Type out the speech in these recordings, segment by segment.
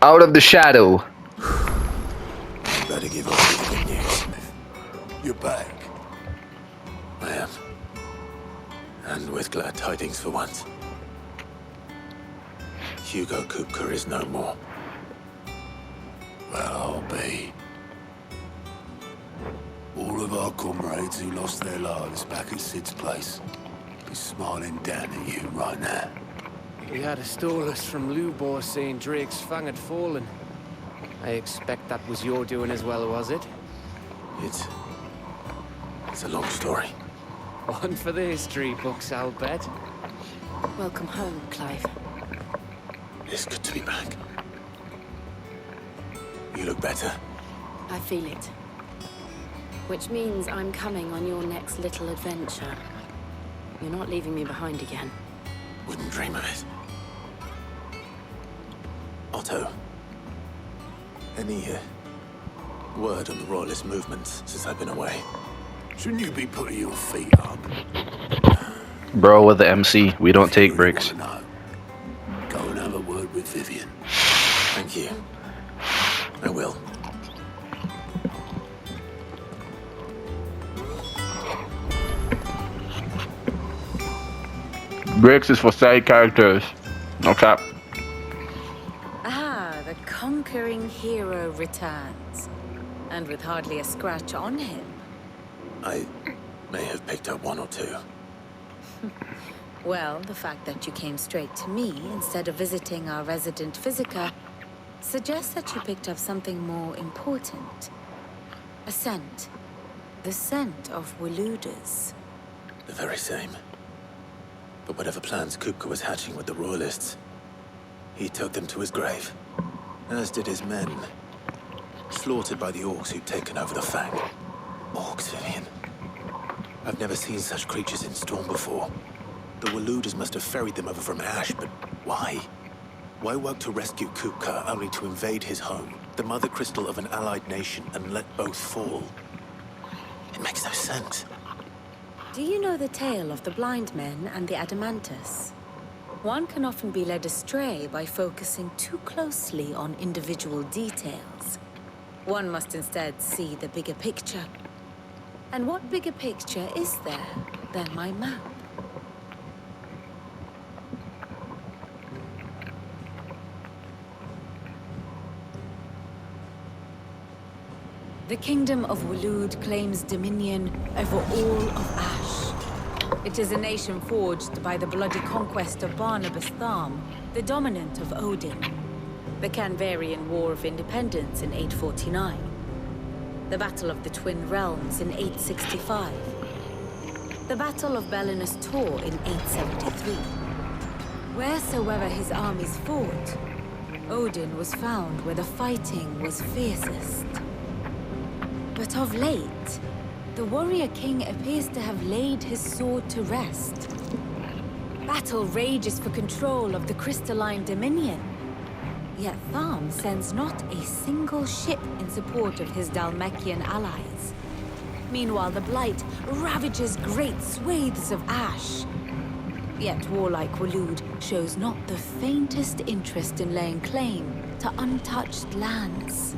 Out of the shadow. Better give up with the good news. You're back. I am. And with glad tidings for once. Hugo Kupka is no more. Well, I'll be. All of our comrades who lost their lives back at Sid's place be smiling down at you right now. We had a stolus from Lubor saying Drake's fang had fallen. I expect that was your doing as well, was it? It's a long story. One for the history books, I'll bet. Welcome home, Clive. It's good to be back. You look better. I feel it. Which means I'm coming on your next little adventure. You're not leaving me behind again. Wouldn't dream of it. Otto. Any word on the Royalist movements since I've been away? Shouldn't you be putting your feet up? Bro, with the MC, we don't take breaks. Go and have a word with Vivian. Thank you. I will. Breaks is for side characters. No cap. Ah, the conquering hero returns. And with hardly a scratch on him. I may have picked up one or two. Well, the fact that you came straight to me instead of visiting our resident physiker suggests that you picked up something more important. A scent. The scent of Waludas. The very same. But whatever plans Kupka was hatching with the Royalists, he took them to his grave. As did his men. Slaughtered by the orcs who'd taken over the Fang. Orcs, Vivian. I've never seen such creatures in Storm before. The Waludas must have ferried them over from Ash, but why? Why work to rescue Kupka only to invade his home, the mother crystal of an allied nation, and let both fall? It makes no sense. Do you know the tale of the blind men and the Adamantus? One can often be led astray by focusing too closely on individual details. One must instead see the bigger picture. And what bigger picture is there than my map? The Kingdom of Waloed claims dominion over all of Ash. It is a nation forged by the bloody conquest of Barnabas Tharm, the dominant of Odin. The Canvarian War of Independence in 849. The Battle of the Twin Realms in 865. The Battle of Belinus Tor in 873. Wheresoever his armies fought, Odin was found where the fighting was fiercest. But of late, the warrior king appears to have laid his sword to rest. Battle rages for control of the crystalline dominion. Yet Tharm sends not a single ship in support of his Dhalmekian allies. Meanwhile, the Blight ravages great swathes of Ash. Yet warlike Waloed shows not the faintest interest in laying claim to untouched lands.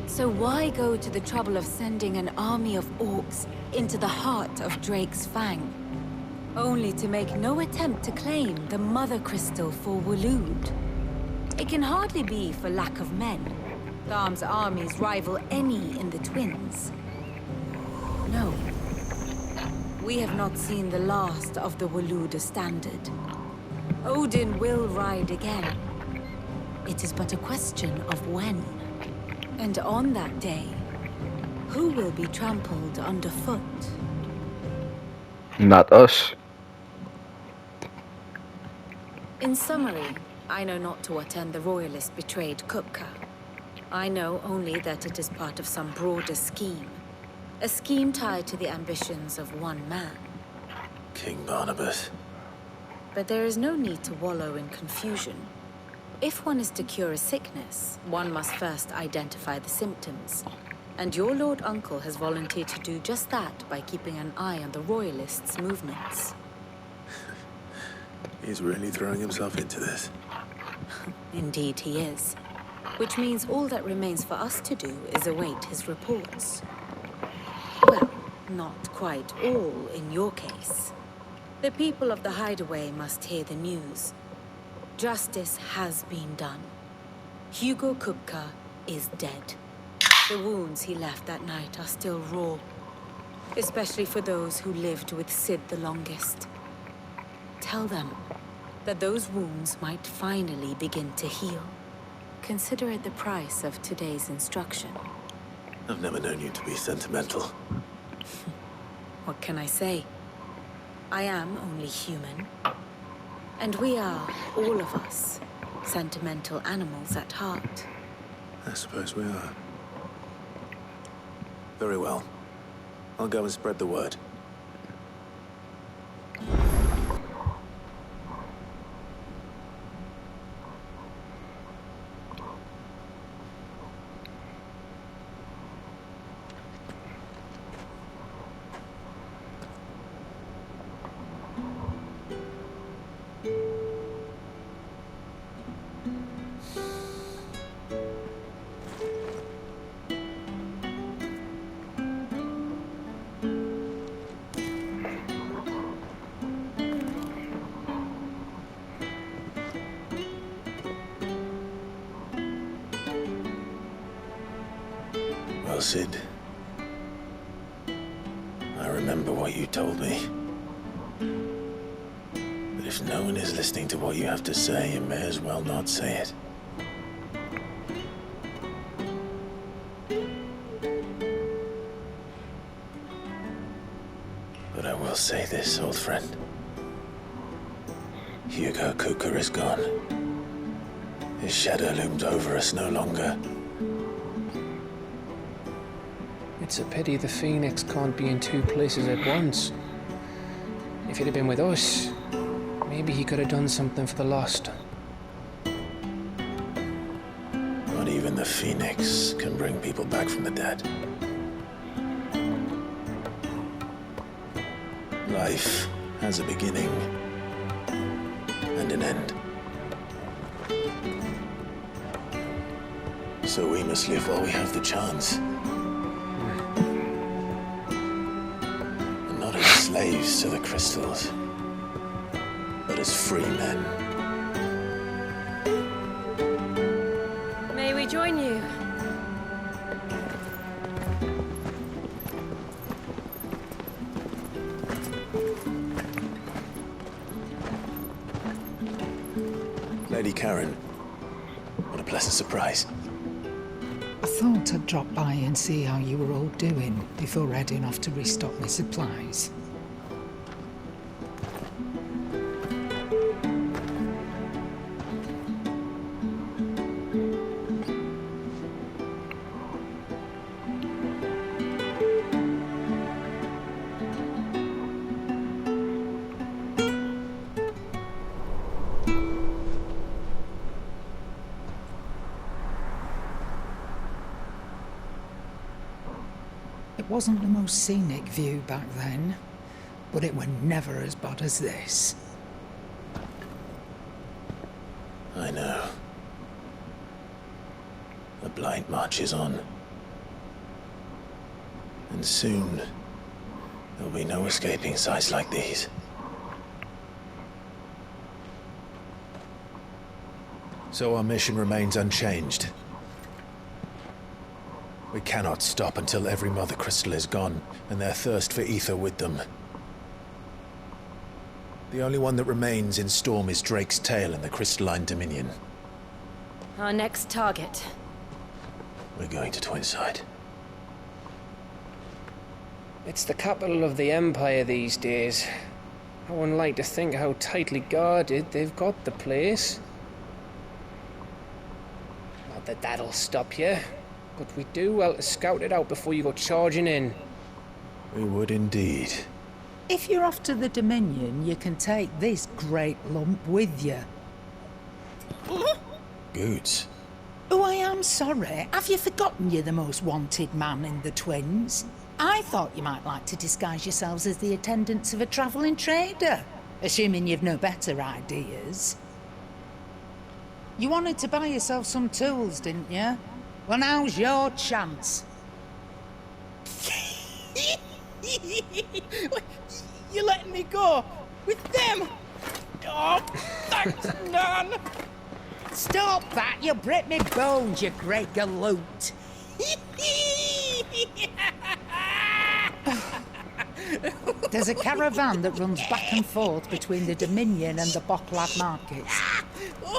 So why go to the trouble of sending an army of orcs into the heart of Drake's Fang? Only to make no attempt to claim the Mother Crystal for Waloed. It can hardly be for lack of men. Tharm's armies rival any in the Twins. No. We have not seen the last of the Waluda standard. Odin will ride again. It is but a question of when. And on that day, who will be trampled underfoot? Not us. In summary, I know not to what end the Royalists betrayed Kupka. I know only that it is part of some broader scheme. A scheme tied to the ambitions of one man. King Barnabas. But there is no need to wallow in confusion. If one is to cure a sickness, one must first identify the symptoms. And your Lord Uncle has volunteered to do just that by keeping an eye on the Royalists' movements. He's really throwing himself into this. Indeed he is. which means all that remains for us to do is await his reports. Well, not quite all in your case. The people of the Hideaway must hear the news. Justice has been done. Hugo Kupka is dead. The wounds he left that night are still raw, especially for those who lived with Sid the longest. Tell them that those wounds might finally begin to heal. Consider it the price of today's instruction. I've never known you to be sentimental. What can I say? I am only human. And we are, all of us, sentimental animals at heart. I suppose we are. Very well. I'll go and spread the word. Well, Sid, I remember what you told me. But if no one is listening to what you have to say, you may as well not say it. But I will say this, old friend. Hugo Kupka is gone. His shadow looms over us no longer. It's a pity the Phoenix can't be in two places at once. If he'd have been with us, maybe he could have done something for the lost. Not even the Phoenix can bring people back from the dead. Life has a beginning and an end. So we must live while we have the chance. Slaves to the crystals, but as free men. May we join you? Lady Karen, what a pleasant surprise. I thought I'd drop by and see how you were all doing before heading off to restock my supplies. It wasn't the most scenic view back then, but it were never as bad as this. I know. The blight marches on. And soon, there'll be no escaping sights like these. So our mission remains unchanged. We cannot stop until every Mother Crystal is gone, and their thirst for ether with them. The only one that remains in Storm is Drake's Tail and the Crystalline Dominion. Our next target. We're going to Twinside. It's the capital of the Empire these days. I wouldn't like to think how tightly guarded they've got the place. Not that that'll stop you, but we do well to scout it out before you go charging in. We would indeed. If you're off to the Dominion, you can take this great lump with you. Goods. Oh, I am sorry. Have you forgotten you're the most wanted man in the Twins? I thought you might like to disguise yourselves as the attendants of a travelling trader, assuming you've no better ideas. You wanted to buy yourself some tools, didn't you? Well, now's your chance. You're letting me go? With them? Oh, thanks, Nan! Stop that! You'll break me bones, you great galoot! There's a caravan that runs back and forth between the Dominion and the Bocklad markets.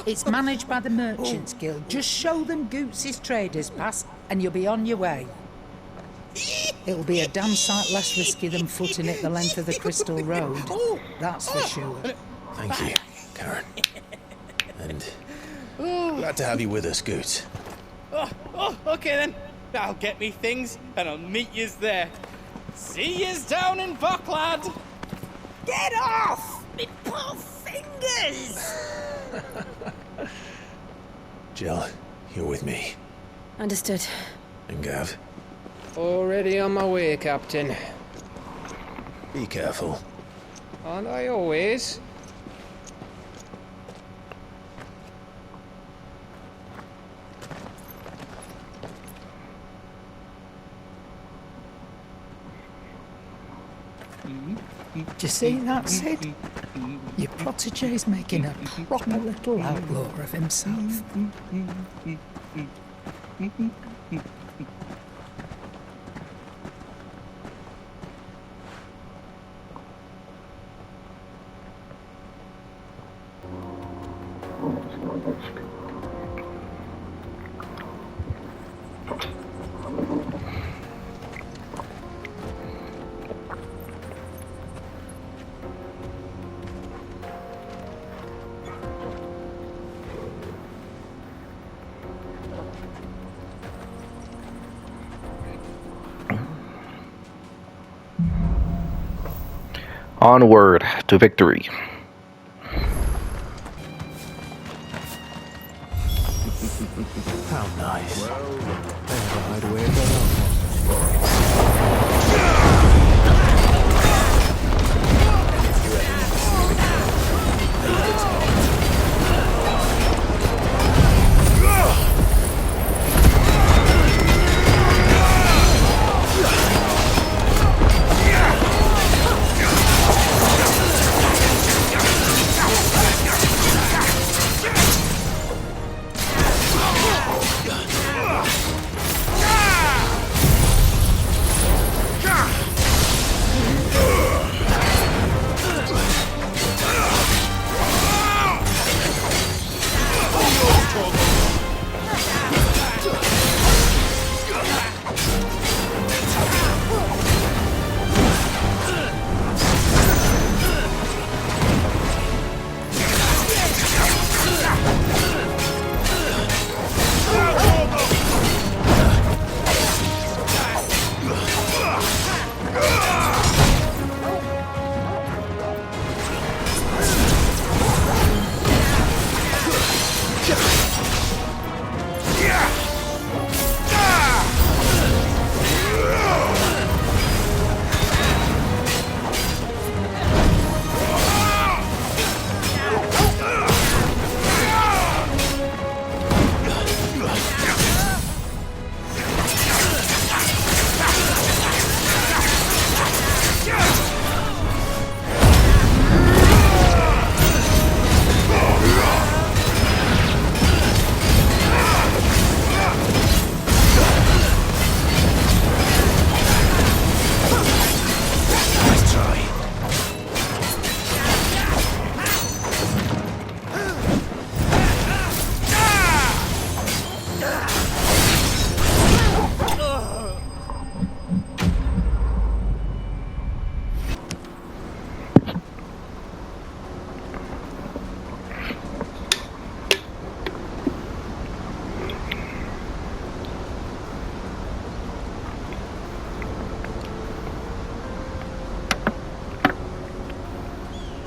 It's managed by the Merchants Guild. Just show them Goots' traders pass and you'll be on your way. It'll be a damn sight less risky than footing it the length of the Crystal Road. That's for sure. Thank you, Karen. And glad to have you with us, Goot. Okay then. I'll get me things and I'll meet yous there. See yous down in Bocklad! Get off! Me poor fingers! Jill, you're with me. Understood. And Gav, Already on my way, Captain. be careful. Aren't I always? Do you see that, Sid? Your protege's making a proper little outlaw of himself. Onward to victory. How nice. They have a hideaway of their own.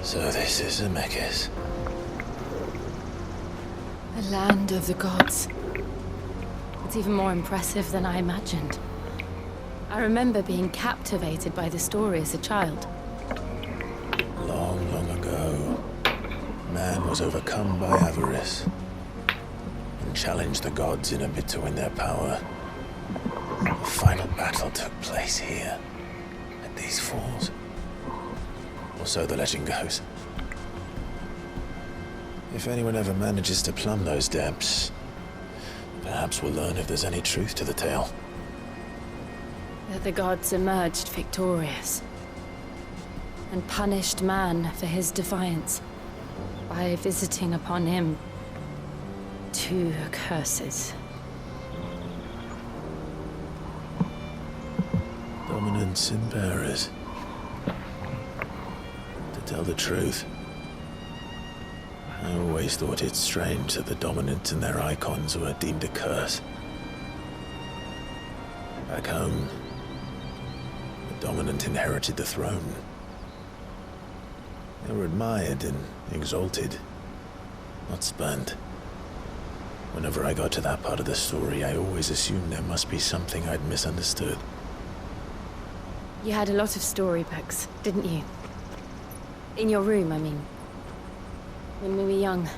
So this is Zemeckis. The land of the gods. It's even more impressive than I imagined. I remember being captivated by the story as a child. Long, long ago, man was overcome by avarice. and challenged the gods in a bid to win their power. The final battle took place here, at these falls. Or so the legend goes. If anyone ever manages to plumb those depths, perhaps we'll learn if there's any truth to the tale. That the gods emerged victorious and punished man for his defiance by visiting upon him 2 curses. Dominants and bearers. To tell the truth, I always thought it strange that the dominant and their icons were deemed a curse. Back home, the dominant inherited the throne. They were admired and exalted, not spurned. Whenever I got to that part of the story, I always assumed there must be something I'd misunderstood. You had a lot of storybooks, didn't you? In your room, I mean. When we were young.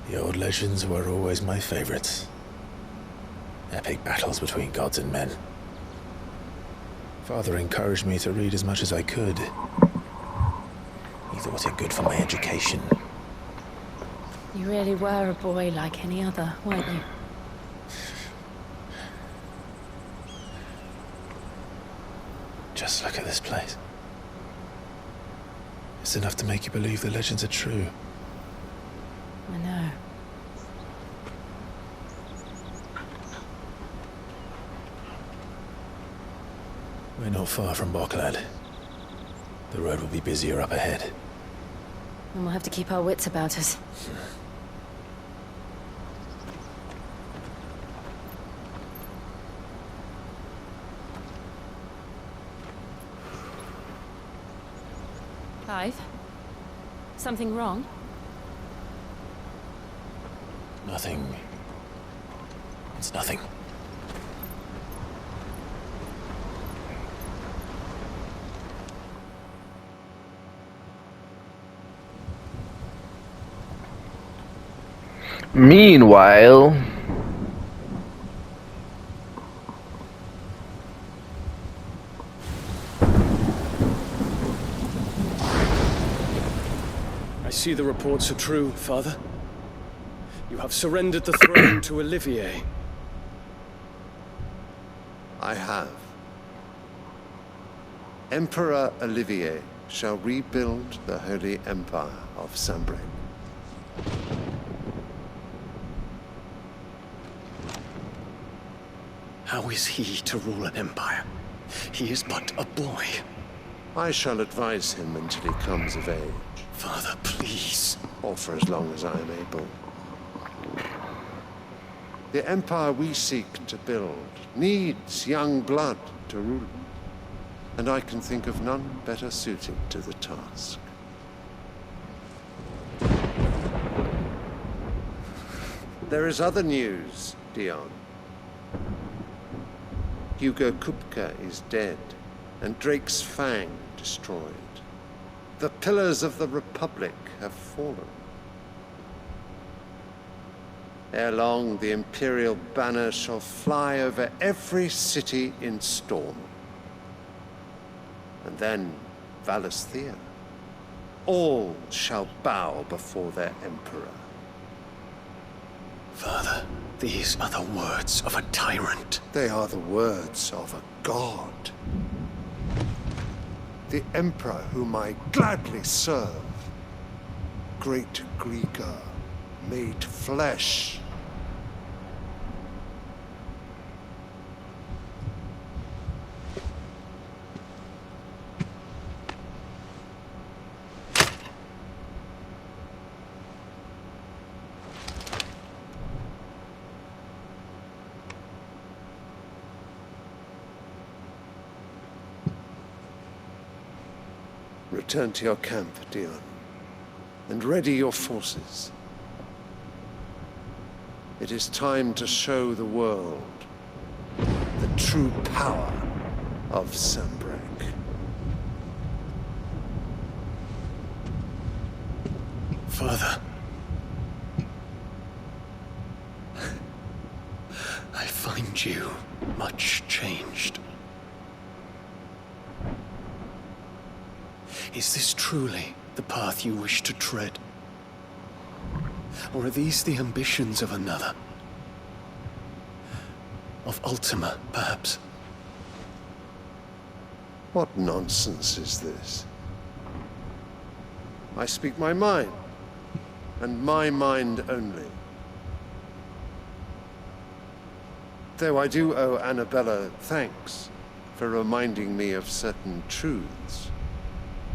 The old legends were always my favorites. Epic battles between gods and men. Father encouraged me to read as much as I could. He thought it good for my education. You really were a boy like any other, weren't you? Just look at this place. It's enough to make you believe the legends are true. I know. We're not far from Boklad. The road will be busier up ahead. And we'll have to keep our wits about us. Clive? Something wrong? Nothing. It's nothing. Meanwhile, I see the reports are true, Father. You have surrendered the throne to Olivier. I have. Emperor Olivier shall rebuild the Holy Empire of Sanbreque. How is he to rule an empire? He is but a boy. I shall advise him until he comes of age, Father, please. or for as long as I am able. The empire we seek to build needs young blood to rule it, and I can think of none better suited to the task. There is other news, Dion. Hugo Kupka is dead, and Drake's Fang destroyed. The pillars of the Republic have fallen. Ere long, the Imperial banner shall fly over every city in Storm. And then, Valisthea. All shall bow before their Emperor. Father, these are the words of a tyrant. They are the words of a god. The Emperor whom I gladly serve. Great Grieger, made flesh. Return to your camp, Dion, and ready your forces. It is time to show the world the true power of Sanbreque. Father. I find you much changed. Is this truly the path you wish to tread? Or are these the ambitions of another? Of Ultima, perhaps? What nonsense is this? I speak my mind, and my mind only. Though I do owe Annabella thanks for reminding me of certain truths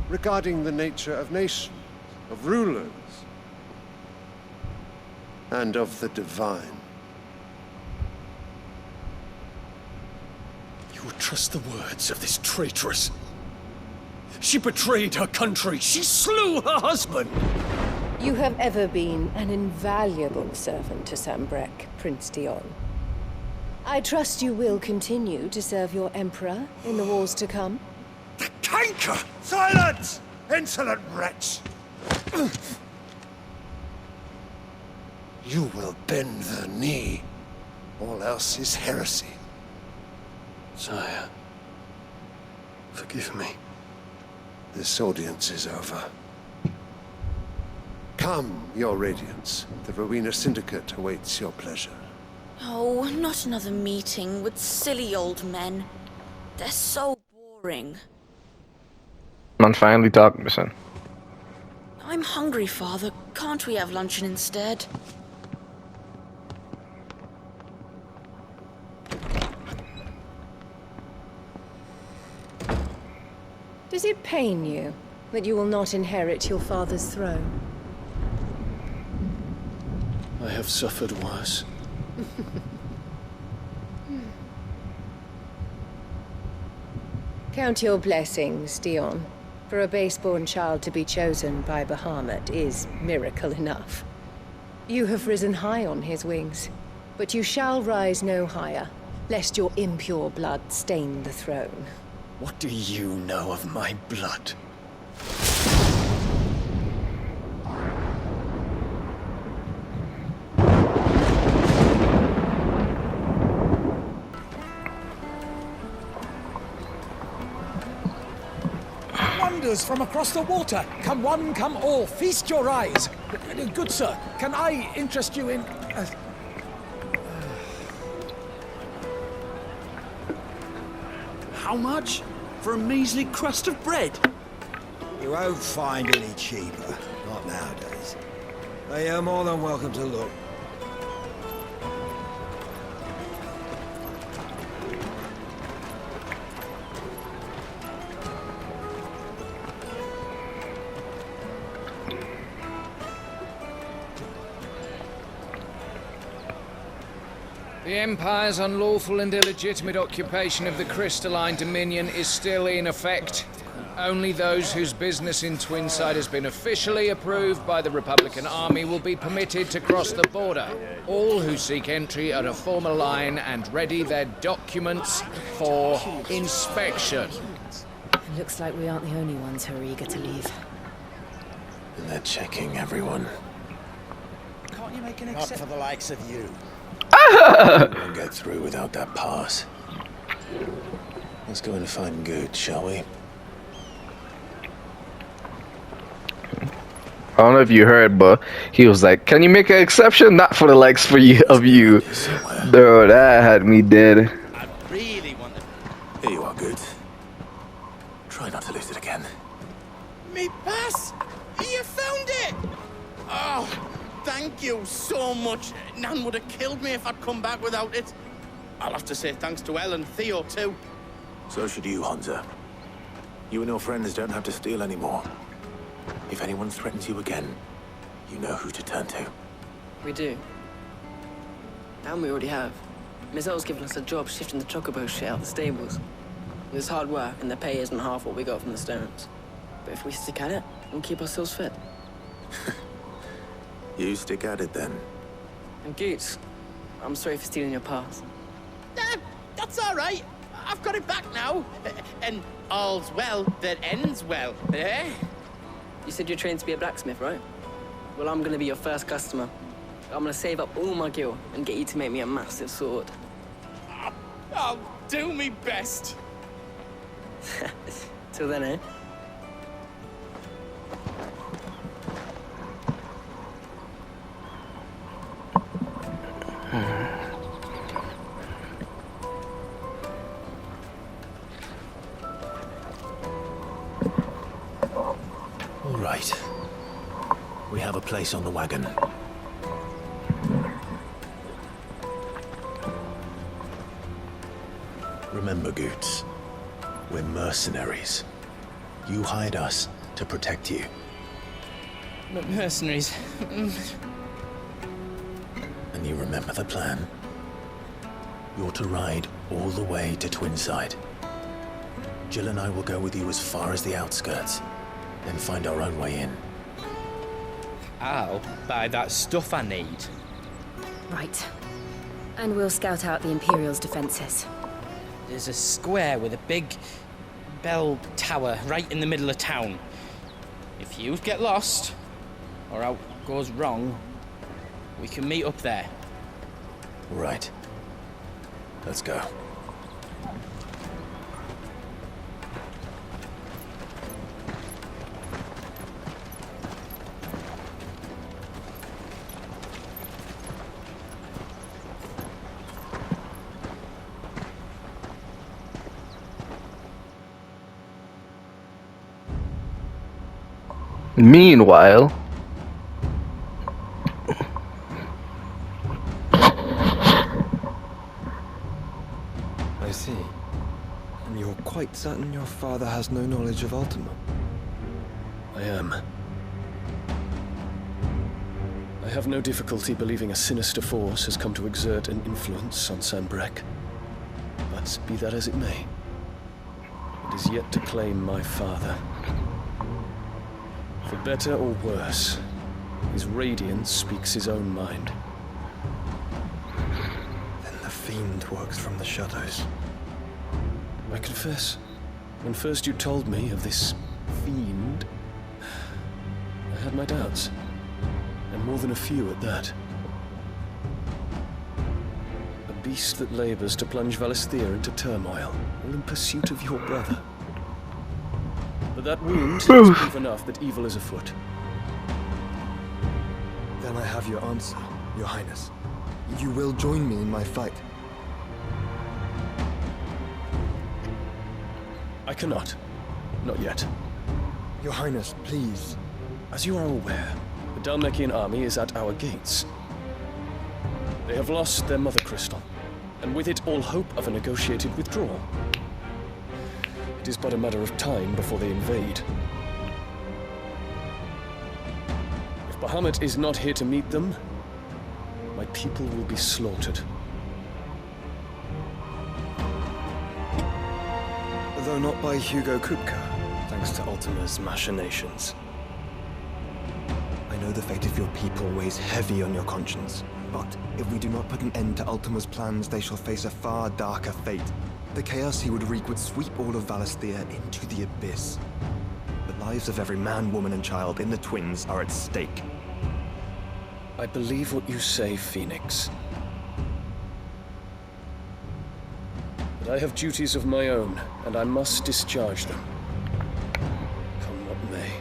regarding the nature of nations, of rulers, and of the divine. You would trust the words of this traitress? She betrayed her country. She slew her husband. You have ever been an invaluable servant to Sambrek, Prince Dion. I trust you will continue to serve your Emperor in the wars to come. The canker! Silence! Insolent wretch! You will bend the knee. All else is heresy. Sire, forgive me. This audience is over. Come, your Radiance. The Rowena Syndicate awaits your pleasure. Oh, not another meeting with silly old men. They're so boring. Man, finally talking, son. I'm hungry, Father. Can't we have luncheon instead? Does it pain you that you will not inherit your father's throne? I have suffered worse. Count your blessings, Dion. For a base-born child to be chosen by Bahamut is miracle enough. You have risen high on his wings, but you shall rise no higher, lest your impure blood stain the throne. What do you know of my blood? Wonders from across the water. Come one, come all, feast your eyes. Good sir, can I interest you in... How much? For a measly crust of bread? You won't find any cheaper. Not nowadays. But you're more than welcome to look. The Empire's unlawful and illegitimate occupation of the Crystalline Dominion is still in effect. Only those whose business in Twinside has been officially approved by the Republican Army will be permitted to cross the border. All who seek entry are to form a line and ready their documents for inspection. It looks like we aren't the only ones who are eager to leave. And they're checking everyone. Can't you make an Not exception? for the likes of you. Won't get through without that pass. Let's go and find Good, shall we? I don't know if you heard, but he was like, "Can you make an exception? Not for the likes for you of you." Bro, that had me dead. I really want to... Here you are, Good. Try not to lose it again. Me pass! You found it! Oh, thank you so much. Nan would have killed me if I'd come back without it. I'll have to say thanks to Elle and Theo, too. So should you, Hansa. You and your friends don't have to steal anymore. If anyone threatens you again, you know who to turn to. We do. And we already have. Mizelle's given us a job shifting the chocobo shit out the stables. It's hard work, and the pay isn't half what we got from the Stones. But if we stick at it, we'll keep ourselves fit. You stick at it, then. And Goots, I'm sorry for stealing your pass. That's all right. I've got it back now. And all's well that ends well, eh? You said you're trained to be a blacksmith, right? Well, I'm gonna be your first customer. I'm gonna save up all my gil and get you to make me a massive sword. I'll do me best. Till then, eh? All right. We have a place on the wagon. Remember, Goots, we're mercenaries. You hired us to protect you. Mercenaries. And you remember the plan? You're to ride all the way to Twinside. Jill and I will go with you as far as the outskirts, then find our own way in. I'll buy that stuff I need. Right. And we'll scout out the Imperial's defenses. There's a square with a big bell tower right in the middle of town. If you get lost, or out goes wrong, we can meet up there. Right. Let's go. Meanwhile, I see. And you're quite certain your father has no knowledge of Ultima? I am. I have no difficulty believing a sinister force has come to exert an influence on Sanbreque. But be that as it may, it is yet to claim my father. For better or worse, his radiance speaks his own mind. Then the fiend works from the shadows. I confess, when first you told me of this fiend, I had my doubts. And more than a few at that. A beast that labors to plunge Valisthea into turmoil, all in pursuit of your brother. But that wound is proof enough that evil is afoot. Then I have your answer, Your Highness. You will join me in my fight. I cannot. Not yet. Your Highness, please. As you are aware, the Dalmekian army is at our gates. They have lost their mother crystal, and with it all hope of a negotiated withdrawal. It is but a matter of time before they invade. If Bahamut is not here to meet them, my people will be slaughtered. Though not by Hugo Kupka, thanks to Ultima's machinations. I know the fate of your people weighs heavy on your conscience, but if we do not put an end to Ultima's plans, they shall face a far darker fate. The chaos he would wreak would sweep all of Valisthea into the abyss. The lives of every man, woman, and child in the Twins are at stake. I believe what you say, Phoenix. But I have duties of my own, and I must discharge them. Come what may.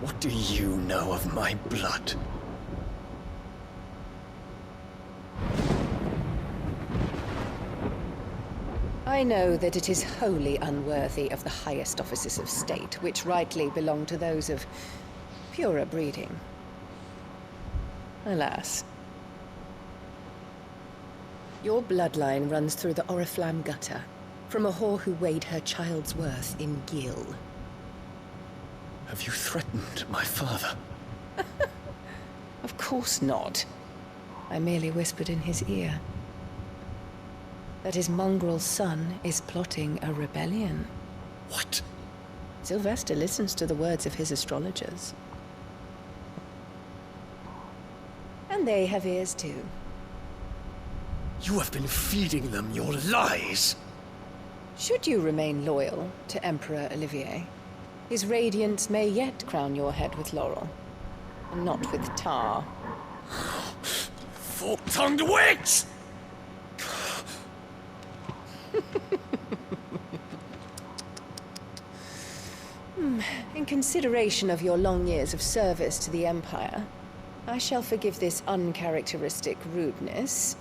What do you know of my blood? I know that it is wholly unworthy of the highest offices of state, which rightly belong to those of purer breeding. Alas. Your bloodline runs through the Oriflamme gutter, from a whore who weighed her child's worth in gil. Have you threatened my father? Of course not. I merely whispered in his ear that his mongrel son is plotting a rebellion. What? Sylvester listens to the words of his astrologers. And they have ears too. You have been feeding them your lies. Should you remain loyal to Emperor Olivier, his radiance may yet crown your head with laurel, and not with tar. Fork-tongued witch! In consideration of your long years of service to the Empire, I shall forgive this uncharacteristic rudeness.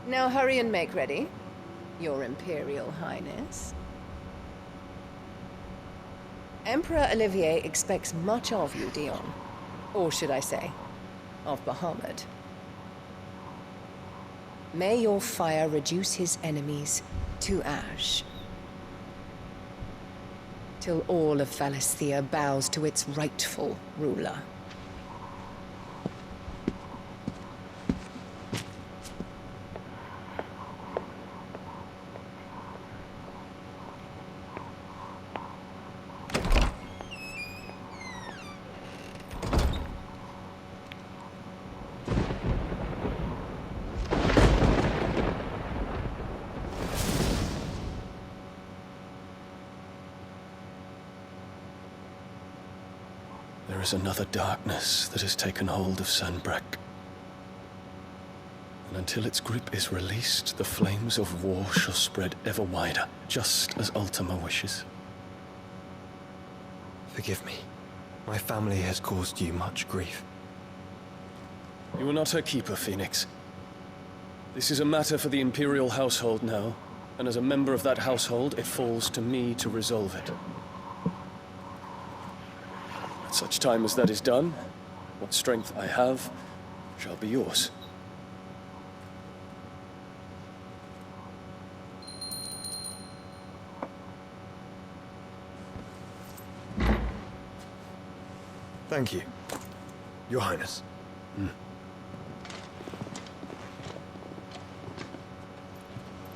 Now hurry and make ready, Your Imperial Highness. Emperor Olivier expects much of you, Dion. Or should I say, of Bahamut. May your fire reduce his enemies to ash. Till all of Valisthea bows to its rightful ruler. There is another darkness that has taken hold of Sanbreque. And until its grip is released, the flames of war shall spread ever wider, just as Ultima wishes. Forgive me. My family has caused you much grief. You are not her keeper, Phoenix. This is a matter for the Imperial household now, and as a member of that household, it falls to me to resolve it. At such time as that is done, what strength I have shall be yours. Thank you, Your Highness.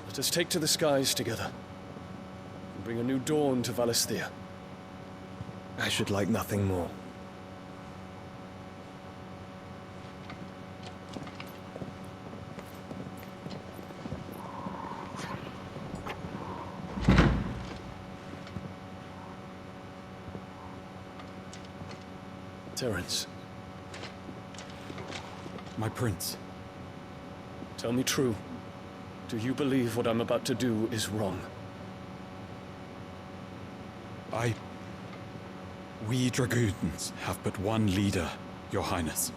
Let us take to the skies together, and bring a new dawn to Valisthea. I should like nothing more. Terence. My prince. Tell me true. Do you believe what I'm about to do is wrong? We dragoons have but one leader, Your Highness.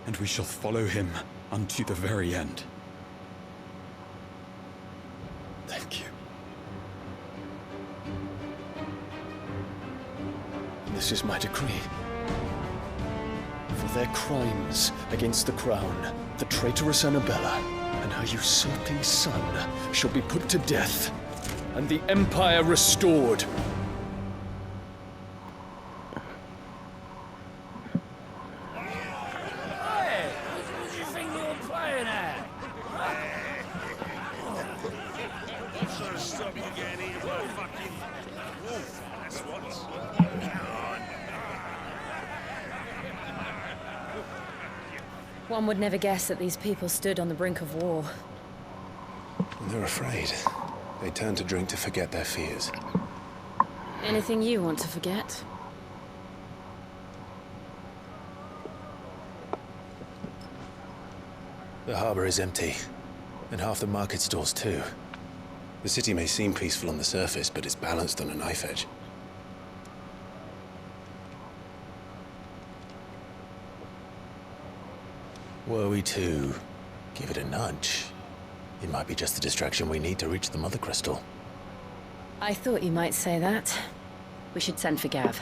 And we shall follow him unto the very end. Thank you. This is my decree. For their crimes against the crown, the traitorous Annabella and her usurping son shall be put to death, and the Empire restored. One would never guess that these people stood on the brink of war. They're afraid. They turn to drink to forget their fears. Anything you want to forget? The harbor is empty, and half the market stalls too. The city may seem peaceful on the surface, but it's balanced on a knife edge. Were we to give it a nudge, it might be just the distraction we need to reach the Mother Crystal. I thought you might say that. We should send for Gav.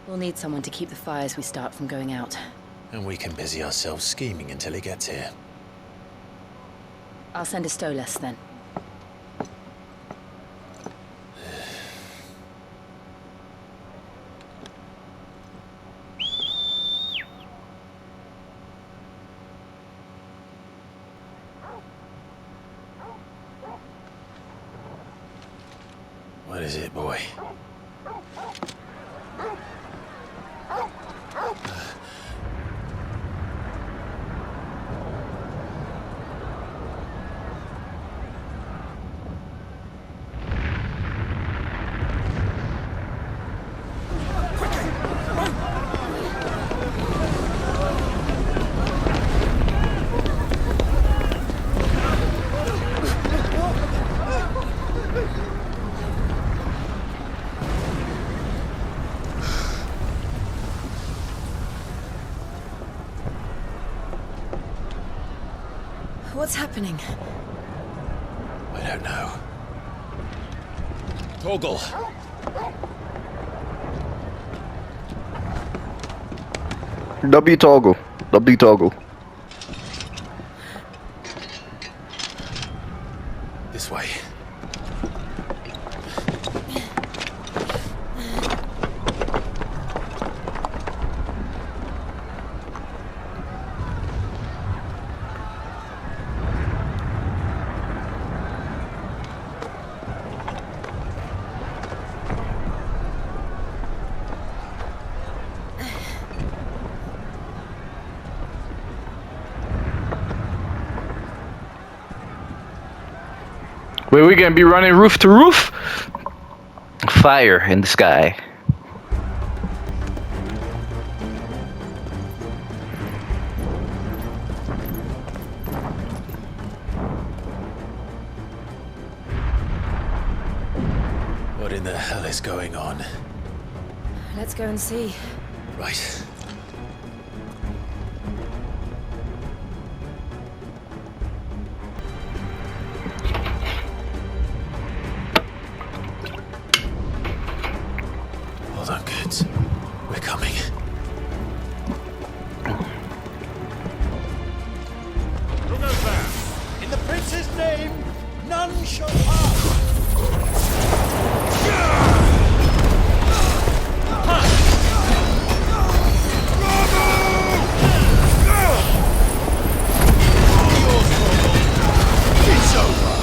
We'll need someone to keep the fires we start from going out. And we can busy ourselves scheming until he gets here. I'll send a Stolas then. What is it, boy? What's happening? I don't know. Torgal! W toggle. W toggle. This way. Where we gonna be running roof to roof? Fire in the sky. What in the hell is going on? Let's go and see. Right. Hold on, kids. We're coming. Who goes there? In the prince's name, none shall pass. It's over.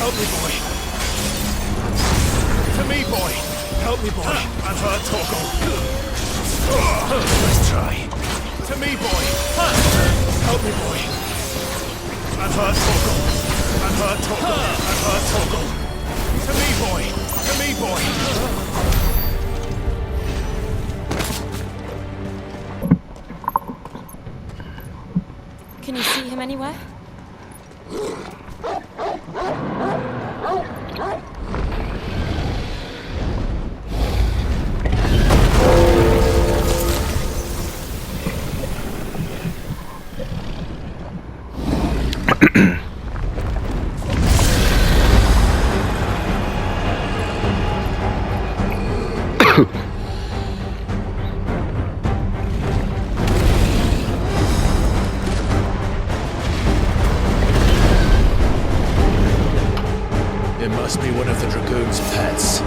Help me, boy. To me, boy. Help me, boy. I've heard Torgal. Let's try. To me, boy. Help me, boy. I've heard Torgal. I've heard Torgal. I've heard Torgal. To me, boy. To me, boy. Can you see him anywhere? It must be one of the Dragoon's pets.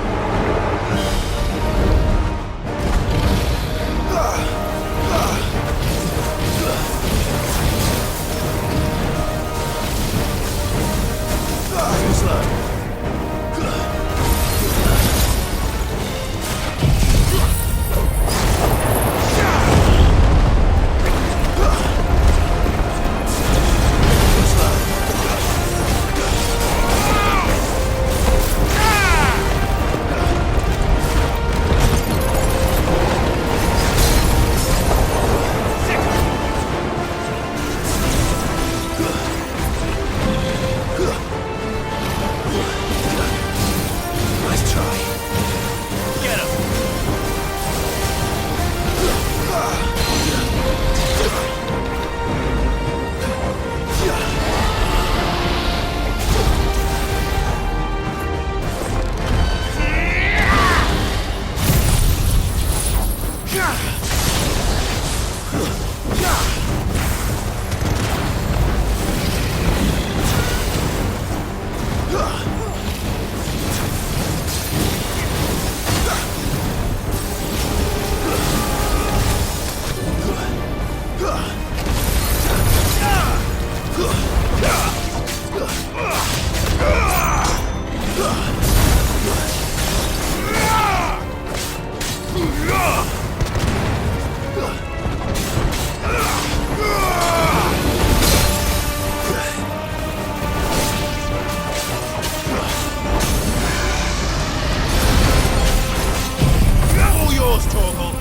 All yours, Torgal.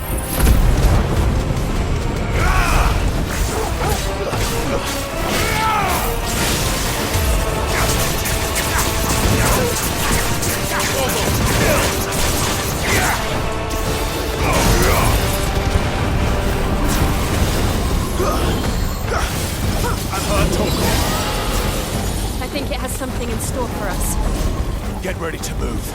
I think it has something in store for us. Get ready to move.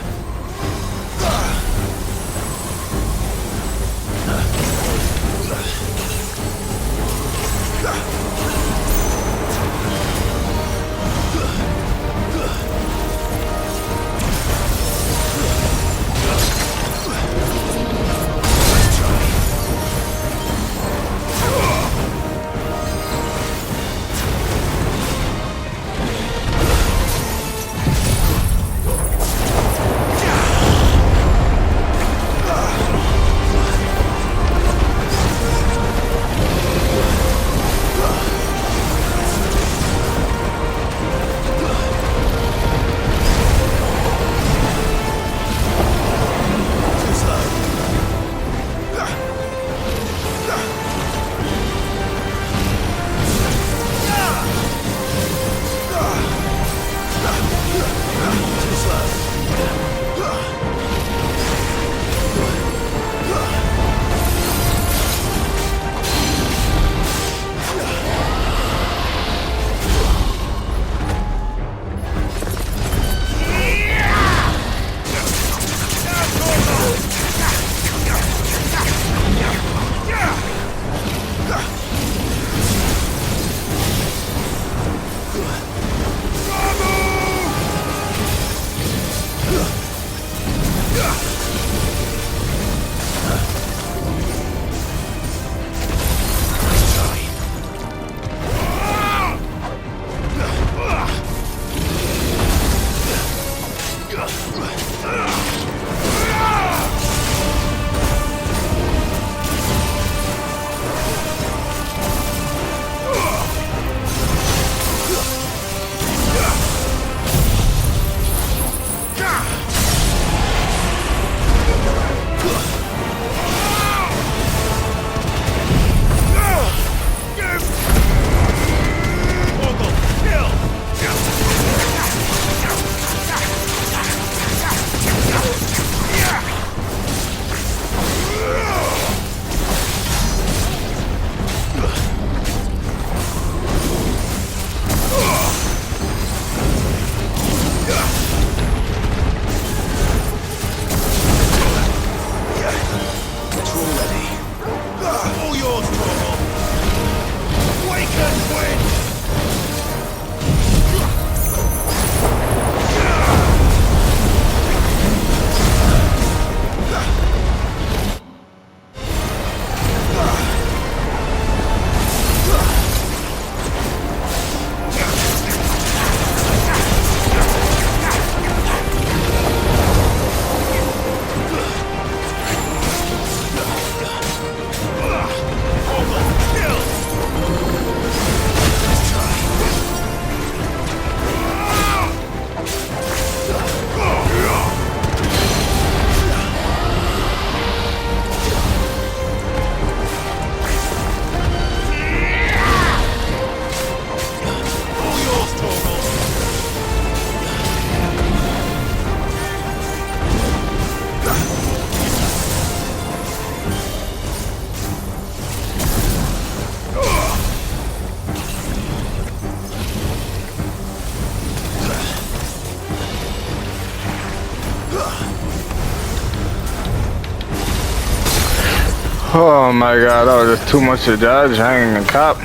Oh my god, that was just too much to dodge, hanging a cop.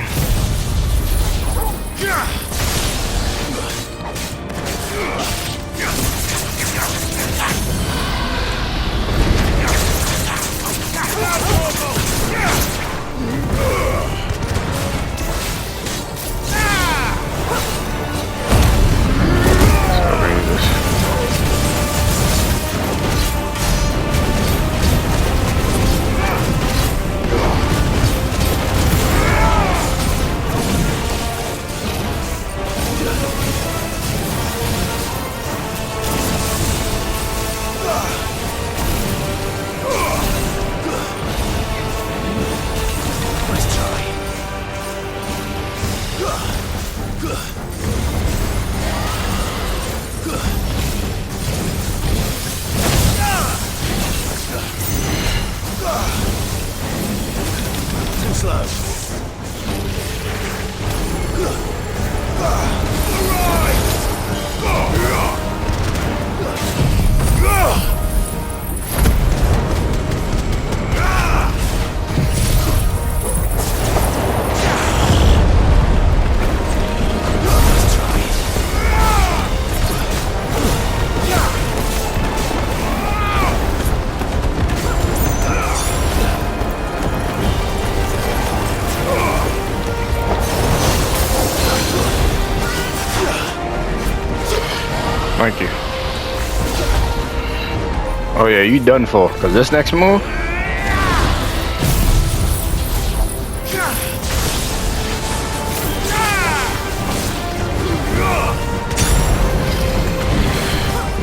Oh yeah, you done for. Cause this next move.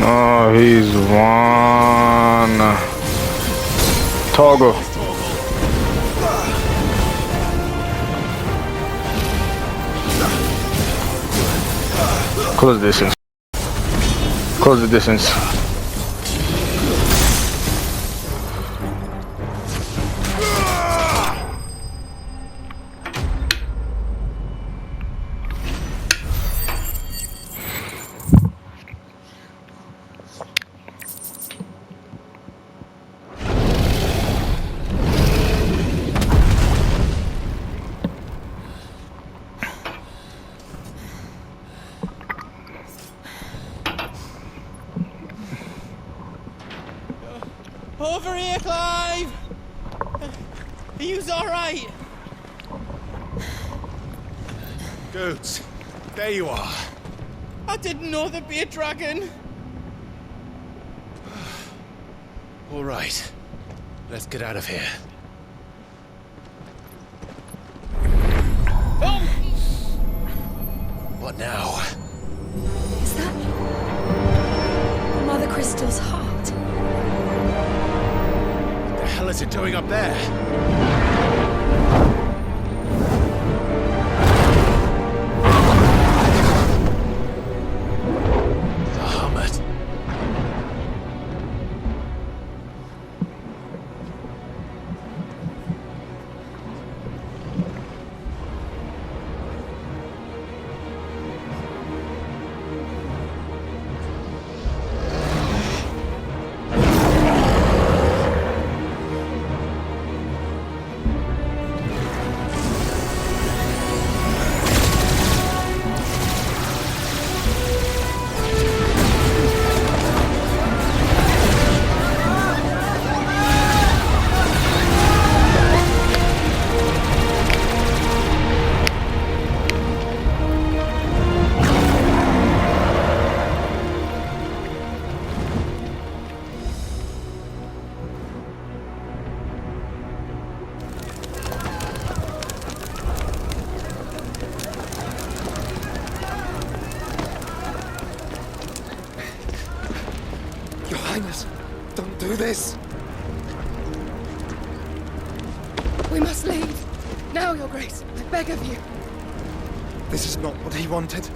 Oh, he's one. Toggle. Close the distance. Close the distance. Over here, Clive! Are you alright? Goats, there you are. I didn't know there'd be a dragon. All right. Let's get out of here. Oh! What now? Is that Mother Crystal's heart? What the hell is it doing up there? Bahamut. Your Highness, don't do this. We must leave. Now, Your Grace. I beg of you. This is not what he wanted.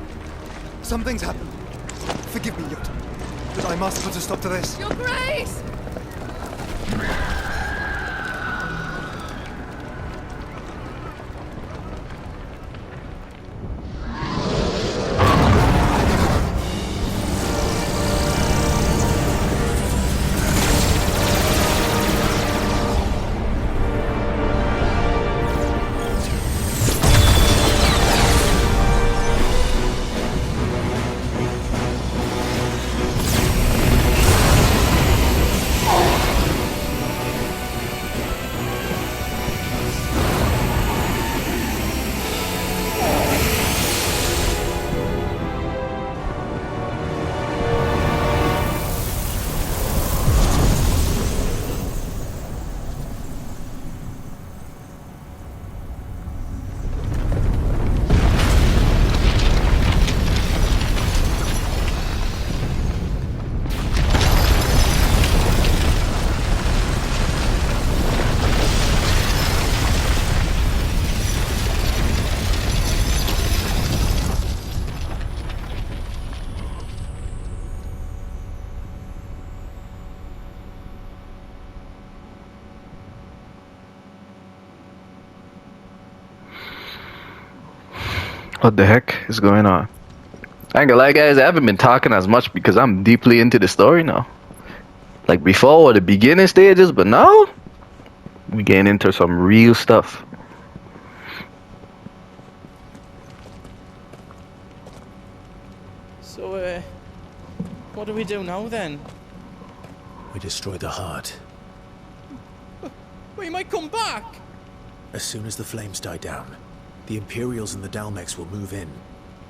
Something's happened. Forgive me, Yut, but I must put a stop to this. Your Grace! What the heck is going on? I ain't gonna lie, guys, I haven't been talking as much because I'm deeply into the story now. Like before, or the beginning stages, but now we getting into some real stuff. So, what do we do now then? We destroy the heart. We might come back. As soon as the flames die down, the Imperials and the Dalmex will move in.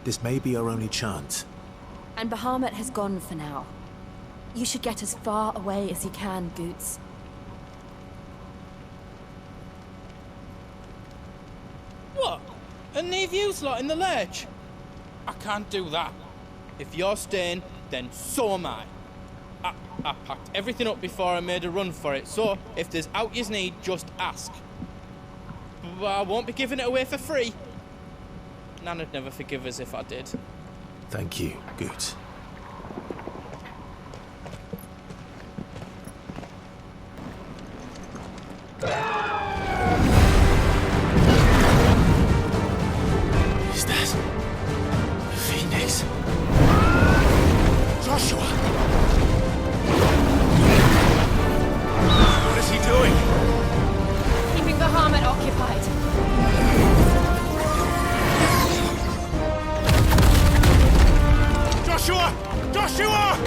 This may be our only chance. But Bahamut has gone for now. The Imperials and the Dalmekian army is still in effect. Only those whose business in Twinside has been officially approved by the bloody conquest of Barnabas Thom, the Demonnion, is still in effect. And Bahamut has gone for now. You should get as far away as you can, Goots. What? And leave you lot in the lurch? I can't do that. If you're staying, then so am I. I packed everything up before I made a run for it, so if there's out you need, just ask. But I won't be giving it away for free. Nan'd never forgive us if I did. Thank you, Goots. Is that Phoenix? Joshua! What is he doing? Keeping Bahamut occupied. Joshua! Joshua!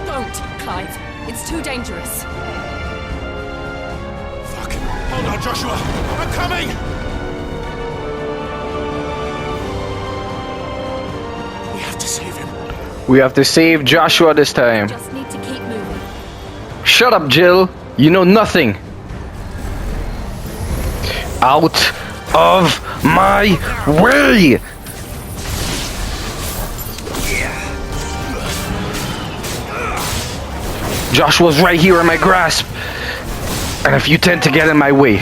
Don't, Clive. It's too dangerous. Fuck. Hold on, Joshua! I'm coming! We have to save him. We have to save Joshua this time. Just need to keep moving. Shut up, Jill. You know nothing. Out of my way! Joshua's right here in my grasp. And if you tend to get in my way,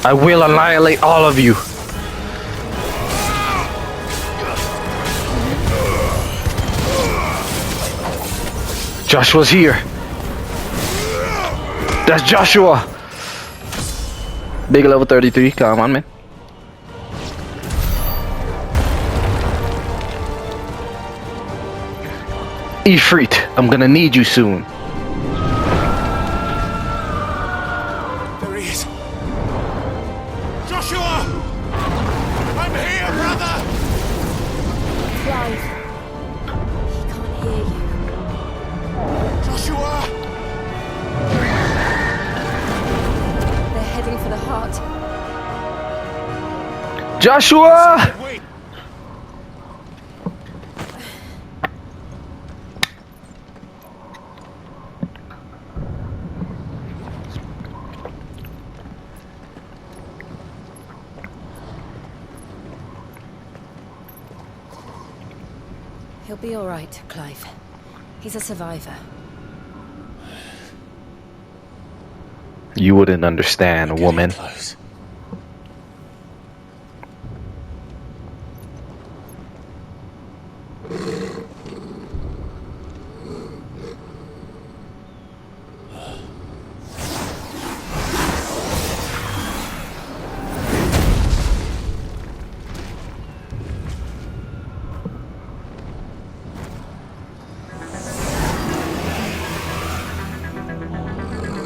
I will annihilate all of you. Joshua's here. That's Joshua. Big level 33. Come on, man. Ifrit, I'm gonna need you soon. There he is. Joshua! I'm here, brother! Clive. He can't hear you. Joshua! They're heading for the heart. Joshua! Wait. He'll be all right, Clive. He's a survivor. You wouldn't understand, woman. Close.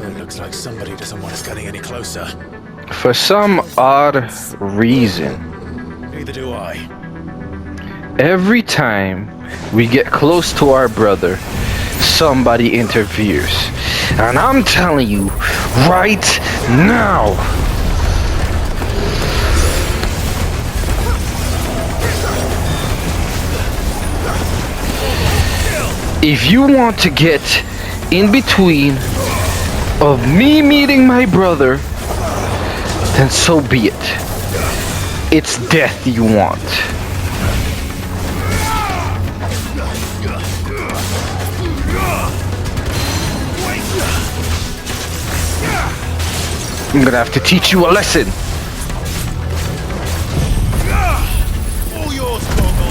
It looks like somebody doesn't want us getting any closer. For some odd reason, Neither do I. every time we get close to our brother, somebody interferes. And I'm telling you, right now, if you want to get in between of me meeting my brother, then so be it. It's death you want. I'm gonna have to teach you a lesson. All yours, Bogle.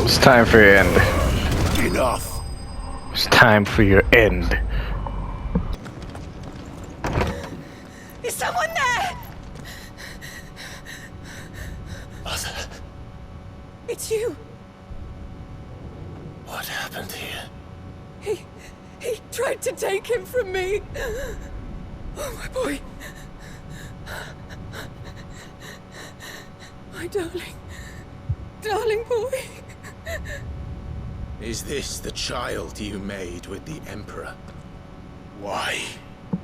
It's time for your end. Enough. It's time for your end. Is someone there? Mother. It's you. What happened here? He tried to take him from me. Oh, my boy. My darling. Darling boy. Is this the child you made with the Emperor? Why,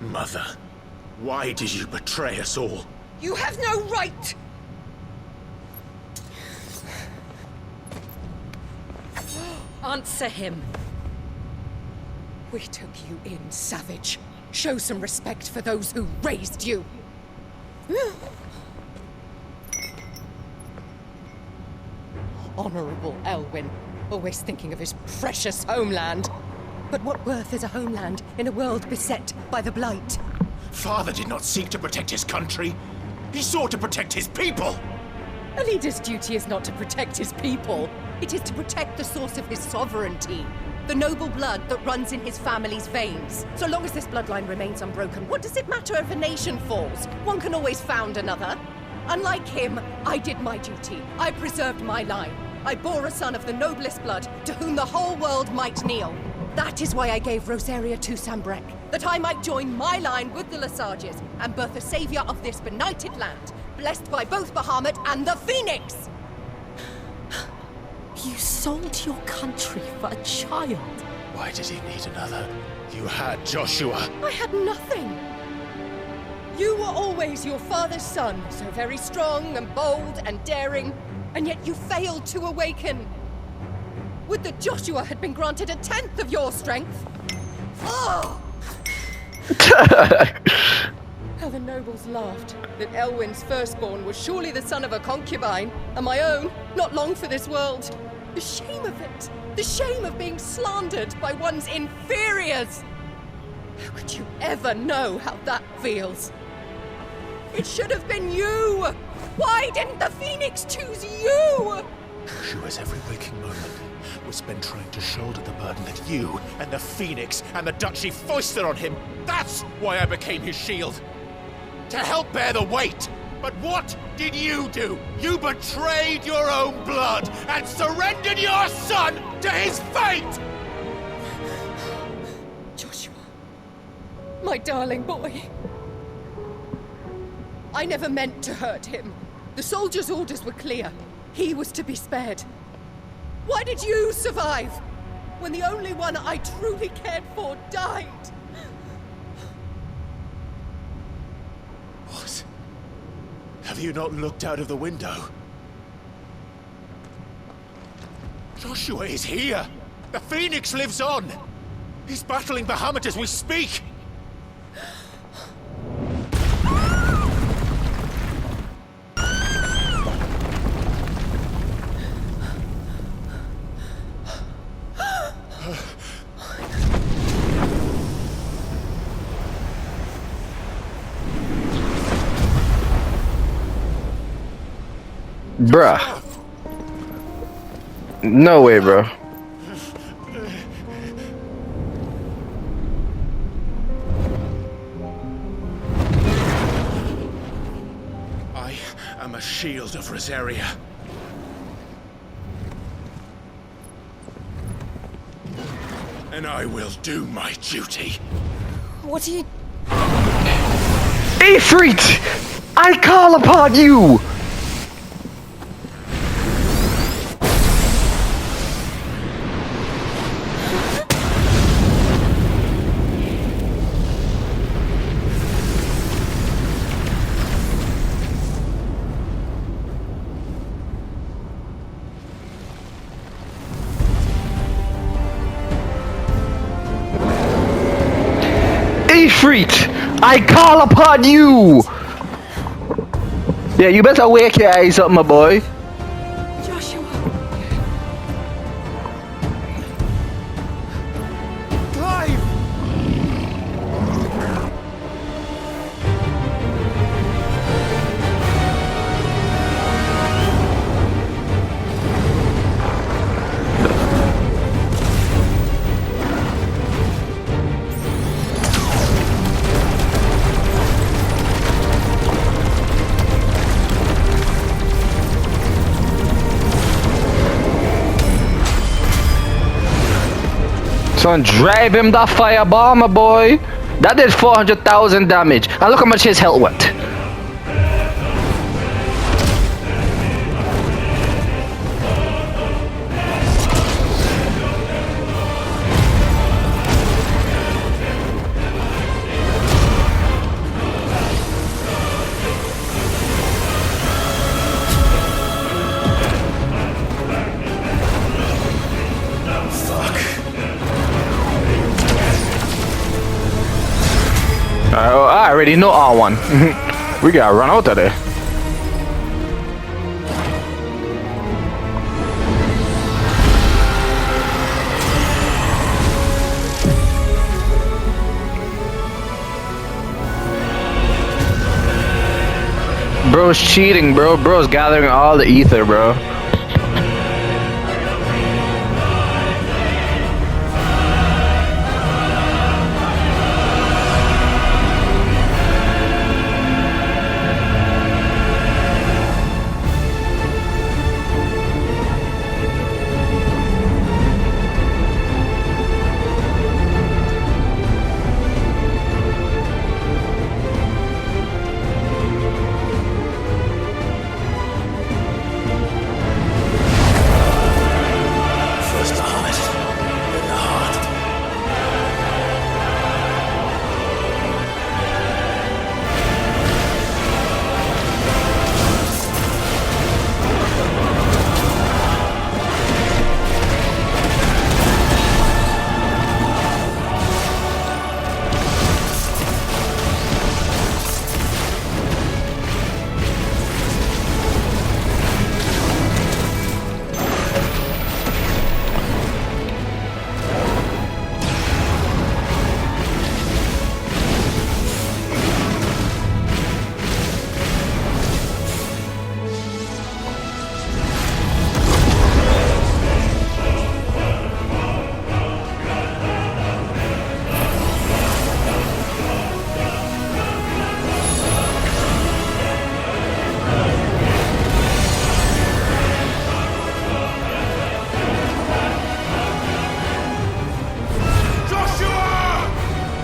Mother? Why did you betray us all? You have no right! Answer him. We took you in, savage. Show some respect for those who raised you. Honorable Elwyn, always thinking of his precious homeland. But what worth is a homeland in a world beset by the Blight? Father did not seek to protect his country. He sought to protect his people. A leader's duty is not to protect his people. It is to protect the source of his sovereignty. The noble blood that runs in his family's veins. So long as this bloodline remains unbroken, what does it matter if a nation falls? One can always found another. Unlike him, I did my duty. I preserved my line. I bore a son of the noblest blood, to whom the whole world might kneel. That is why I gave Rosaria to Sambrek, that I might join my line with the Lesages and birth a savior of this benighted land, blessed by both Bahamut and the Phoenix! You sold your country for a child. Why did he need another? You had Joshua. I had nothing. You were always your father's son, so very strong and bold and daring, and yet you failed to awaken. Would that Joshua had been granted 1/10 of your strength? Oh! How the nobles laughed that Elwyn's firstborn was surely the son of a concubine, and my own, not long for this world. The shame of it! The shame of being slandered by one's inferiors! How could you ever know how that feels? It should have been you! Why didn't the Phoenix choose you? Joshua's every waking moment was spent trying to shoulder the burden that you and the Phoenix and the Duchy foisted on him. That's why I became his shield. To help bear the weight. But what did you do? You betrayed your own blood and surrendered your son to his fate! Joshua, my darling boy. I never meant to hurt him. The soldiers' orders were clear. He was to be spared. Why did you survive when the only one I truly cared for died? What? Have you not looked out of the window? Joshua is here! The Phoenix lives on! He's battling Bahamut as we speak! Bruh. No way, bro. I am a shield of Rosaria. And I will do my duty. What are you... Ifrit! I call upon you! Ifrit! I call upon you! Yeah, you better wake your eyes up, my boy. Joshua! Clive! Son, drive him that fireball, my boy. That did 400,000 damage. And look how much his health went. I already know R1. We gotta run out of there. Bro's cheating, bro. Bro's gathering all the ether, bro.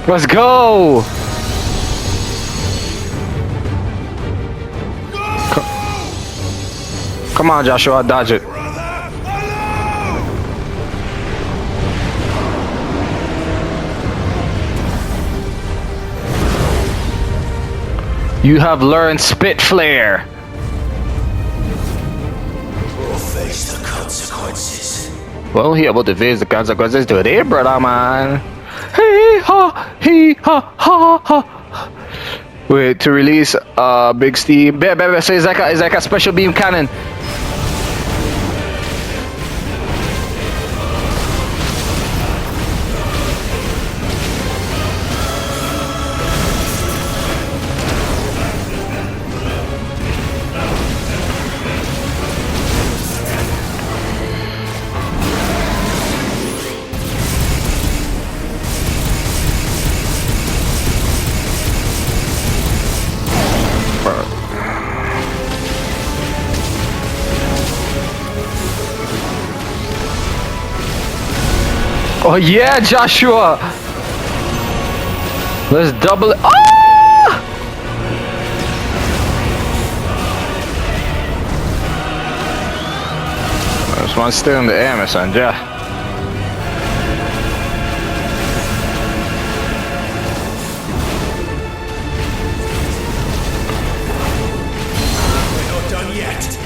Let's go! Come on, Joshua, dodge it. You have learned Spit Flare. We'll face the consequences. Well, he about to face the consequences today, brother, man. Hey ha, he ha ha ha. Wait, to release big steam. So it's like a special beam cannon. Oh yeah, Joshua! Let's double it. Ah! There's one still in the air, my son, yeah. We're not done yet.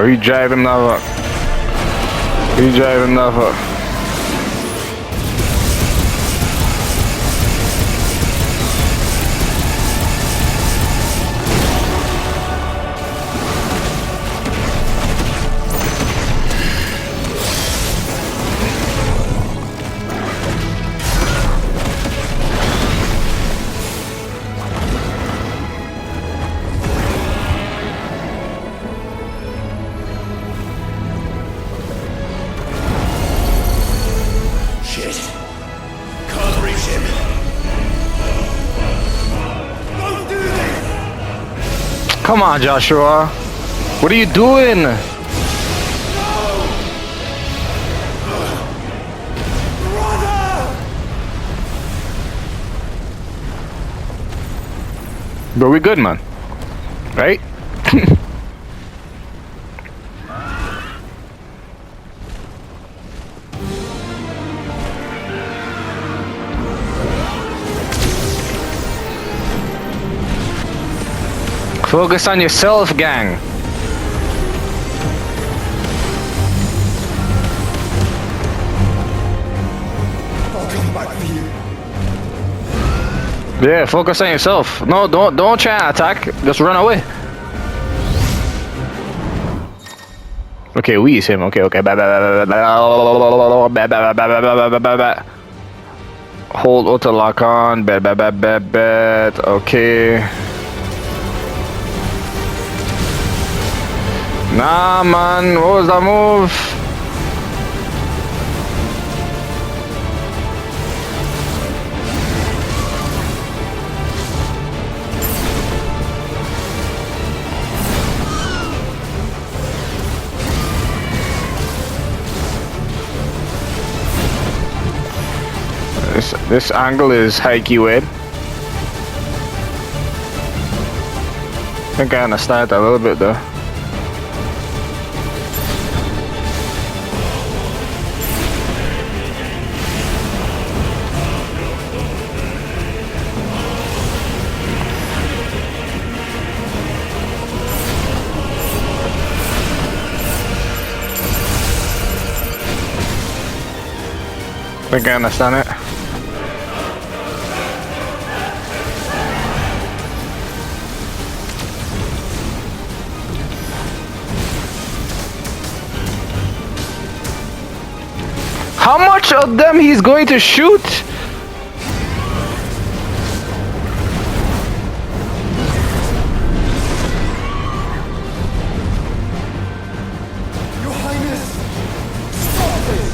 He driving that up. He driving that up. Come on, Joshua. What are you doing? Bro, we good, man. Right? Focus on yourself, gang. I'll come back for you. Yeah, focus on yourself. No, don't try and attack. Just run away. Okay, we is him. Okay. Hold auto lock on. Okay. Nah, man. What was that move? This angle is hikey weird. I think I understand that a little bit though. I think I understand it. How much of them he's going to shoot? Your Highness, stop this!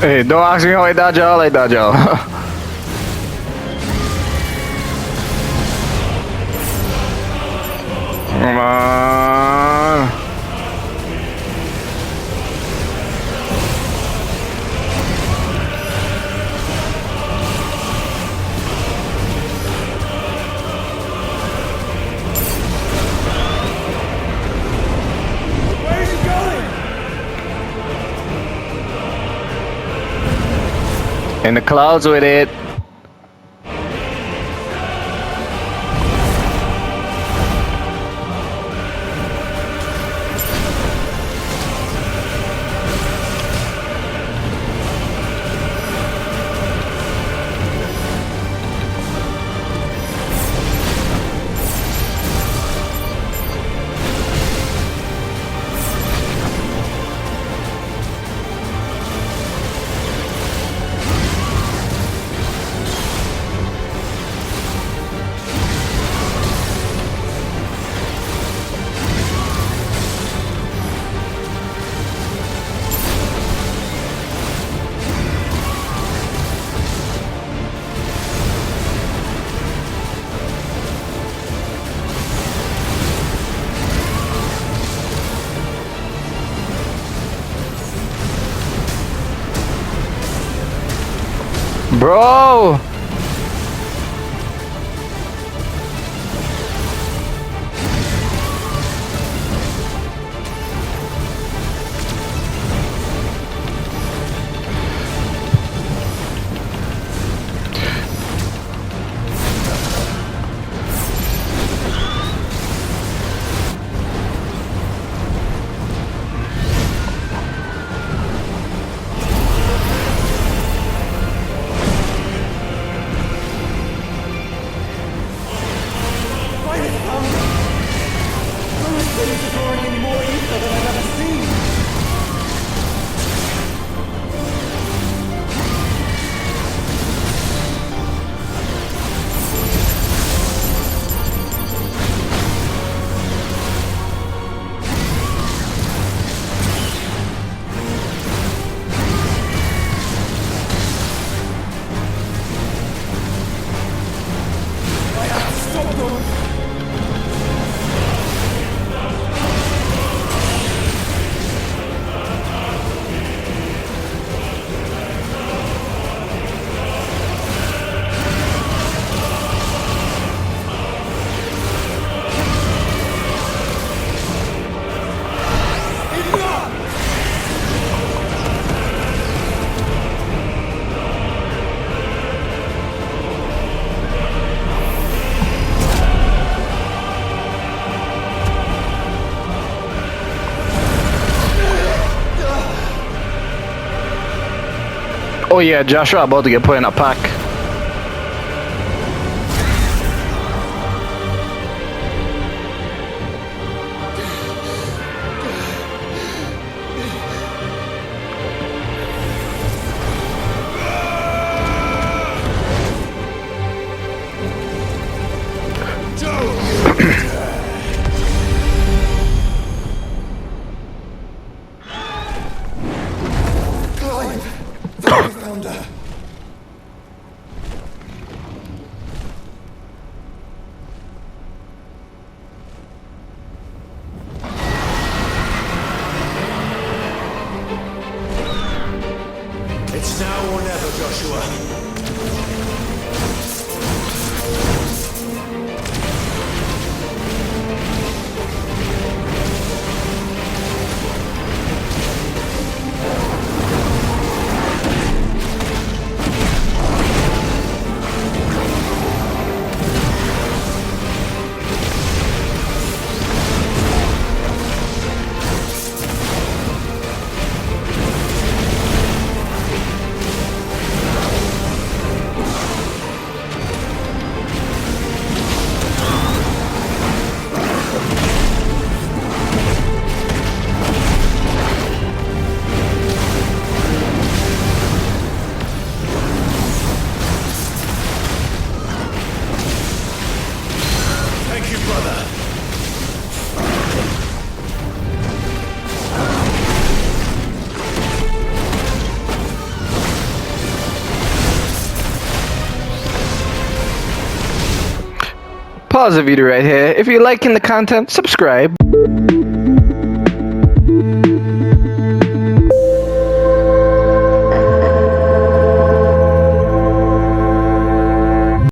Hey, don't ask me how I dodge y'all, I dodge y'all. Come on. Where's he going? In the clouds with it. Bro! Oh yeah, Joshua about to get put in a pack. It's now or never, Joshua. pause the video right here. If you're liking the content, subscribe.